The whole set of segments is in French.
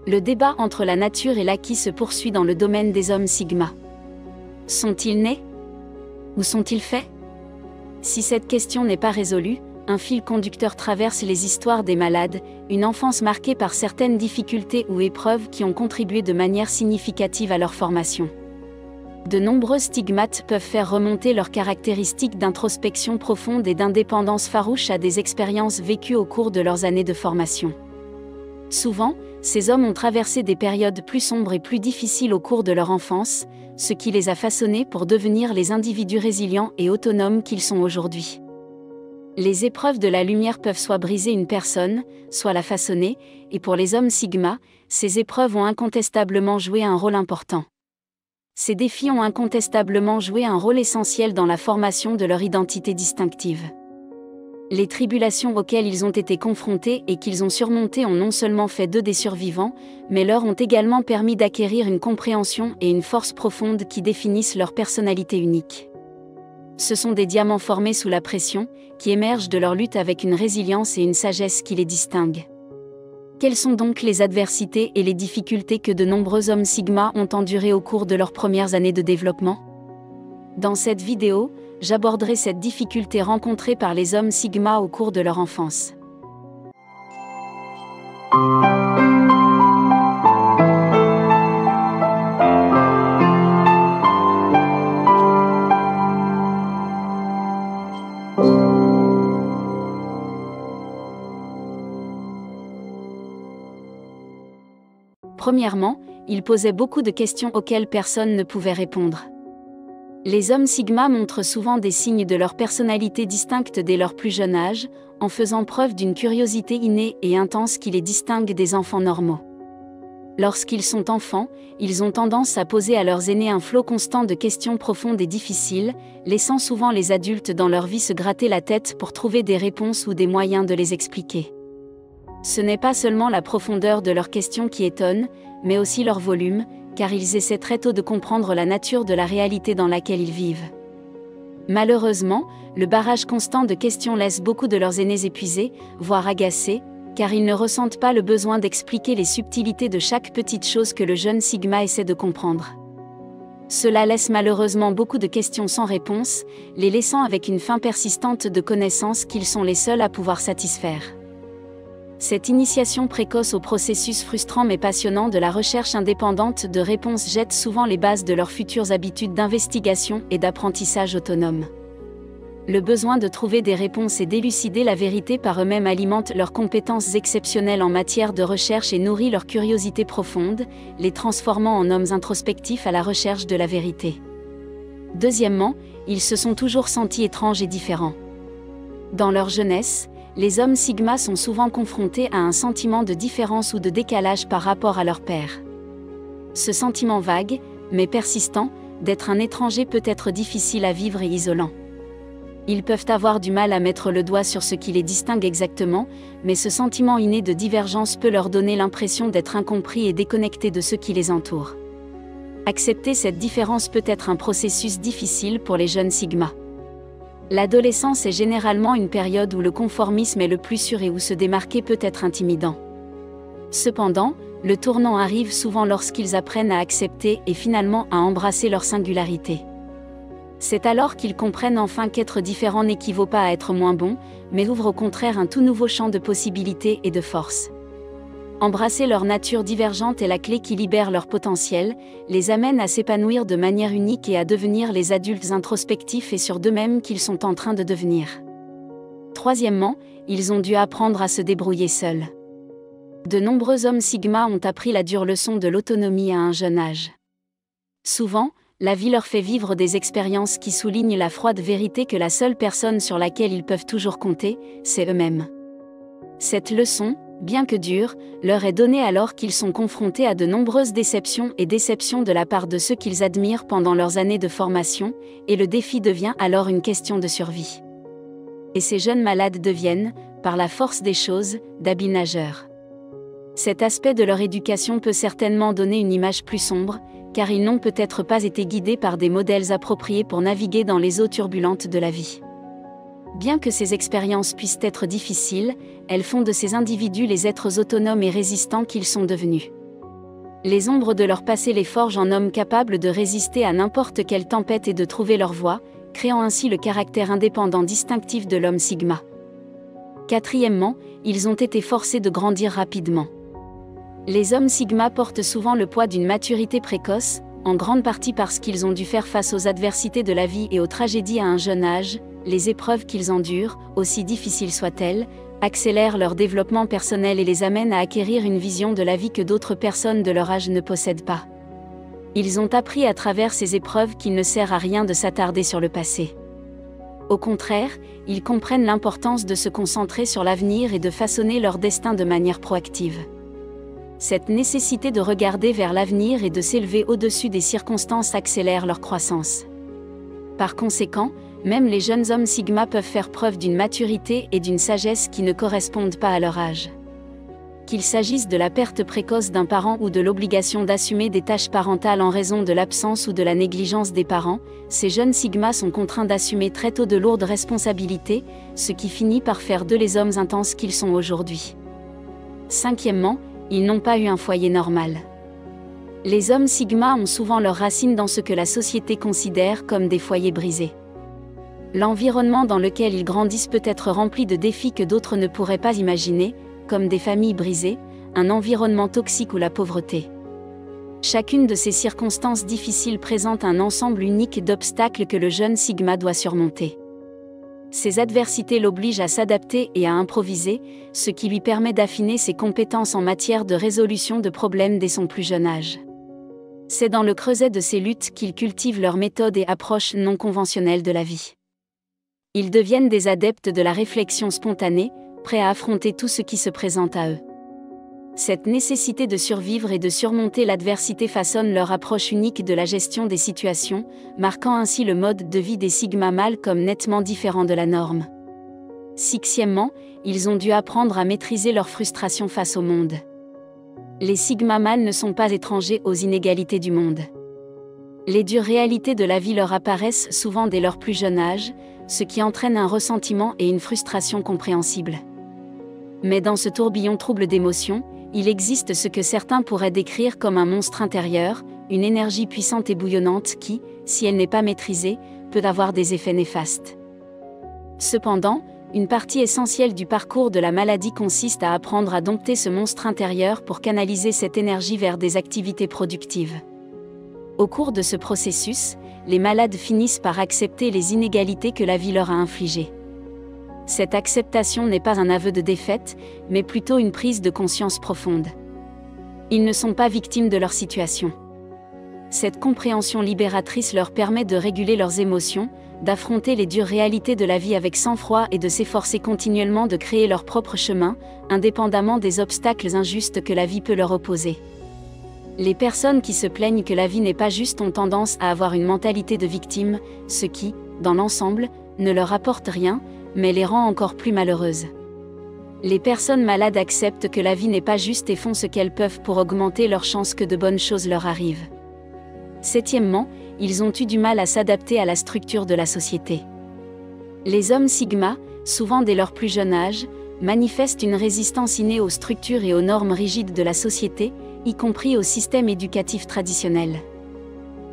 Le débat entre la nature et l'acquis se poursuit dans le domaine des hommes sigma. Sont-ils nés? Ou sont-ils faits? Si cette question n'est pas résolue, un fil conducteur traverse les histoires des malades, une enfance marquée par certaines difficultés ou épreuves qui ont contribué de manière significative à leur formation. De nombreux stigmates peuvent faire remonter leurs caractéristiques d'introspection profonde et d'indépendance farouche à des expériences vécues au cours de leurs années de formation. Souvent, ces hommes ont traversé des périodes plus sombres et plus difficiles au cours de leur enfance, ce qui les a façonnés pour devenir les individus résilients et autonomes qu'ils sont aujourd'hui. Les épreuves de la lumière peuvent soit briser une personne, soit la façonner, et pour les hommes sigma, ces épreuves ont incontestablement joué un rôle important. Ces défis ont incontestablement joué un rôle essentiel dans la formation de leur identité distinctive. Les tribulations auxquelles ils ont été confrontés et qu'ils ont surmontées ont non seulement fait d'eux des survivants, mais leur ont également permis d'acquérir une compréhension et une force profonde qui définissent leur personnalité unique. Ce sont des diamants formés sous la pression, qui émergent de leur lutte avec une résilience et une sagesse qui les distinguent. Quelles sont donc les adversités et les difficultés que de nombreux hommes sigma ont endurées au cours de leurs premières années de développement? Dans cette vidéo, j'aborderai cette difficulté rencontrée par les hommes sigma au cours de leur enfance. Premièrement, ils posaient beaucoup de questions auxquelles personne ne pouvait répondre. Les hommes sigma montrent souvent des signes de leur personnalité distincte dès leur plus jeune âge, en faisant preuve d'une curiosité innée et intense qui les distingue des enfants normaux. Lorsqu'ils sont enfants, ils ont tendance à poser à leurs aînés un flot constant de questions profondes et difficiles, laissant souvent les adultes dans leur vie se gratter la tête pour trouver des réponses ou des moyens de les expliquer. Ce n'est pas seulement la profondeur de leurs questions qui étonne, mais aussi leur volume, car ils essaient très tôt de comprendre la nature de la réalité dans laquelle ils vivent. Malheureusement, le barrage constant de questions laisse beaucoup de leurs aînés épuisés, voire agacés, car ils ne ressentent pas le besoin d'expliquer les subtilités de chaque petite chose que le jeune sigma essaie de comprendre. Cela laisse malheureusement beaucoup de questions sans réponse, les laissant avec une faim persistante de connaissances qu'ils sont les seuls à pouvoir satisfaire. Cette initiation précoce au processus frustrant mais passionnant de la recherche indépendante de réponses jette souvent les bases de leurs futures habitudes d'investigation et d'apprentissage autonome. Le besoin de trouver des réponses et d'élucider la vérité par eux-mêmes alimente leurs compétences exceptionnelles en matière de recherche et nourrit leur curiosité profonde, les transformant en hommes introspectifs à la recherche de la vérité. Deuxièmement, ils se sont toujours sentis étranges et différents. Dans leur jeunesse, les hommes sigma sont souvent confrontés à un sentiment de différence ou de décalage par rapport à leur père. Ce sentiment vague, mais persistant, d'être un étranger peut être difficile à vivre et isolant. Ils peuvent avoir du mal à mettre le doigt sur ce qui les distingue exactement, mais ce sentiment inné de divergence peut leur donner l'impression d'être incompris et déconnectés de ceux qui les entourent. Accepter cette différence peut être un processus difficile pour les jeunes sigma. L'adolescence est généralement une période où le conformisme est le plus sûr et où se démarquer peut être intimidant. Cependant, le tournant arrive souvent lorsqu'ils apprennent à accepter et finalement à embrasser leur singularité. C'est alors qu'ils comprennent enfin qu'être différent n'équivaut pas à être moins bon, mais ouvre au contraire un tout nouveau champ de possibilités et de force. Embrasser leur nature divergente est la clé qui libère leur potentiel, les amène à s'épanouir de manière unique et à devenir les adultes introspectifs et sûrs d'eux-mêmes qu'ils sont en train de devenir. Troisièmement, ils ont dû apprendre à se débrouiller seuls. De nombreux hommes sigma ont appris la dure leçon de l'autonomie à un jeune âge. Souvent, la vie leur fait vivre des expériences qui soulignent la froide vérité que la seule personne sur laquelle ils peuvent toujours compter, c'est eux-mêmes. Cette leçon, bien que dure, leur est donnée alors qu'ils sont confrontés à de nombreuses déceptions de la part de ceux qu'ils admirent pendant leurs années de formation, et le défi devient alors une question de survie. Et ces jeunes malades deviennent, par la force des choses, d'habiles nageurs. Cet aspect de leur éducation peut certainement donner une image plus sombre, car ils n'ont peut-être pas été guidés par des modèles appropriés pour naviguer dans les eaux turbulentes de la vie. Bien que ces expériences puissent être difficiles, elles font de ces individus les êtres autonomes et résistants qu'ils sont devenus. Les ombres de leur passé les forgent en hommes capables de résister à n'importe quelle tempête et de trouver leur voie, créant ainsi le caractère indépendant distinctif de l'homme Sigma. Quatrièmement, ils ont été forcés de grandir rapidement. Les hommes Sigma portent souvent le poids d'une maturité précoce, en grande partie parce qu'ils ont dû faire face aux adversités de la vie et aux tragédies à un jeune âge. Les épreuves qu'ils endurent, aussi difficiles soient-elles, accélèrent leur développement personnel et les amènent à acquérir une vision de la vie que d'autres personnes de leur âge ne possèdent pas. Ils ont appris à travers ces épreuves qu'il ne sert à rien de s'attarder sur le passé. Au contraire, ils comprennent l'importance de se concentrer sur l'avenir et de façonner leur destin de manière proactive. Cette nécessité de regarder vers l'avenir et de s'élever au-dessus des circonstances accélère leur croissance. Par conséquent, même les jeunes hommes Sigma peuvent faire preuve d'une maturité et d'une sagesse qui ne correspondent pas à leur âge. Qu'il s'agisse de la perte précoce d'un parent ou de l'obligation d'assumer des tâches parentales en raison de l'absence ou de la négligence des parents, ces jeunes Sigma sont contraints d'assumer très tôt de lourdes responsabilités, ce qui finit par faire d'eux les hommes intenses qu'ils sont aujourd'hui. Cinquièmement, ils n'ont pas eu un foyer normal. Les hommes Sigma ont souvent leurs racines dans ce que la société considère comme des foyers brisés. L'environnement dans lequel ils grandissent peut être rempli de défis que d'autres ne pourraient pas imaginer, comme des familles brisées, un environnement toxique ou la pauvreté. Chacune de ces circonstances difficiles présente un ensemble unique d'obstacles que le jeune Sigma doit surmonter. Ces adversités l'obligent à s'adapter et à improviser, ce qui lui permet d'affiner ses compétences en matière de résolution de problèmes dès son plus jeune âge. C'est dans le creuset de ces luttes qu'ils cultivent leurs méthodes et approches non conventionnelles de la vie. Ils deviennent des adeptes de la réflexion spontanée, prêts à affronter tout ce qui se présente à eux. Cette nécessité de survivre et de surmonter l'adversité façonne leur approche unique de la gestion des situations, marquant ainsi le mode de vie des Sigma mâles comme nettement différent de la norme. Sixièmement, ils ont dû apprendre à maîtriser leur frustration face au monde. Les Sigma mâles ne sont pas étrangers aux inégalités du monde. Les dures réalités de la vie leur apparaissent souvent dès leur plus jeune âge, ce qui entraîne un ressentiment et une frustration compréhensibles. Mais dans ce tourbillon trouble d'émotions, il existe ce que certains pourraient décrire comme un monstre intérieur, une énergie puissante et bouillonnante qui, si elle n'est pas maîtrisée, peut avoir des effets néfastes. Cependant, une partie essentielle du parcours de la maladie consiste à apprendre à dompter ce monstre intérieur pour canaliser cette énergie vers des activités productives. Au cours de ce processus, les malades finissent par accepter les inégalités que la vie leur a infligées. Cette acceptation n'est pas un aveu de défaite, mais plutôt une prise de conscience profonde. Ils ne sont pas victimes de leur situation. Cette compréhension libératrice leur permet de réguler leurs émotions, d'affronter les dures réalités de la vie avec sang-froid et de s'efforcer continuellement de créer leur propre chemin, indépendamment des obstacles injustes que la vie peut leur opposer. Les personnes qui se plaignent que la vie n'est pas juste ont tendance à avoir une mentalité de victime, ce qui, dans l'ensemble, ne leur apporte rien, mais les rend encore plus malheureuses. Les personnes malades acceptent que la vie n'est pas juste et font ce qu'elles peuvent pour augmenter leurs chances que de bonnes choses leur arrivent. Septièmement, ils ont eu du mal à s'adapter à la structure de la société. Les hommes Sigma, souvent dès leur plus jeune âge, manifestent une résistance innée aux structures et aux normes rigides de la société, y compris au système éducatif traditionnel.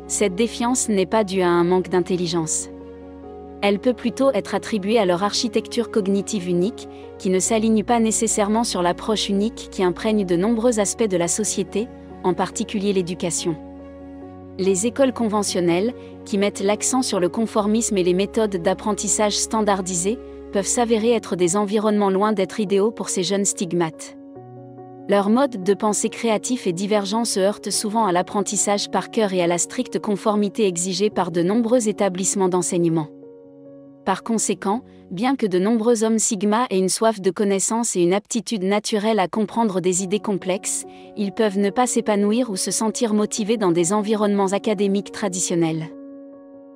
Cette défiance n'est pas due à un manque d'intelligence. Elle peut plutôt être attribuée à leur architecture cognitive unique, qui ne s'aligne pas nécessairement sur l'approche unique qui imprègne de nombreux aspects de la société, en particulier l'éducation. Les écoles conventionnelles, qui mettent l'accent sur le conformisme et les méthodes d'apprentissage standardisées, peuvent s'avérer être des environnements loin d'être idéaux pour ces jeunes stigmates. Leur mode de pensée créatif et divergent se heurte souvent à l'apprentissage par cœur et à la stricte conformité exigée par de nombreux établissements d'enseignement. Par conséquent, bien que de nombreux hommes Sigma aient une soif de connaissance et une aptitude naturelle à comprendre des idées complexes, ils peuvent ne pas s'épanouir ou se sentir motivés dans des environnements académiques traditionnels.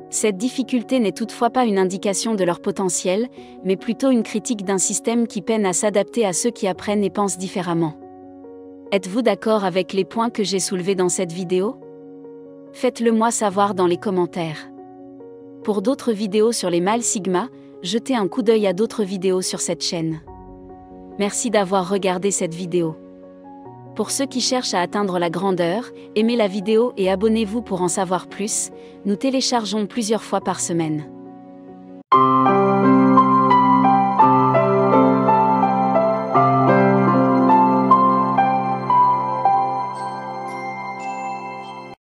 Cette difficulté n'est toutefois pas une indication de leur potentiel, mais plutôt une critique d'un système qui peine à s'adapter à ceux qui apprennent et pensent différemment. Êtes-vous d'accord avec les points que j'ai soulevés dans cette vidéo? Faites-le moi savoir dans les commentaires. Pour d'autres vidéos sur les mâles Sigma, jetez un coup d'œil à d'autres vidéos sur cette chaîne. Merci d'avoir regardé cette vidéo. Pour ceux qui cherchent à atteindre la grandeur, aimez la vidéo et abonnez-vous pour en savoir plus, nous téléchargeons plusieurs fois par semaine.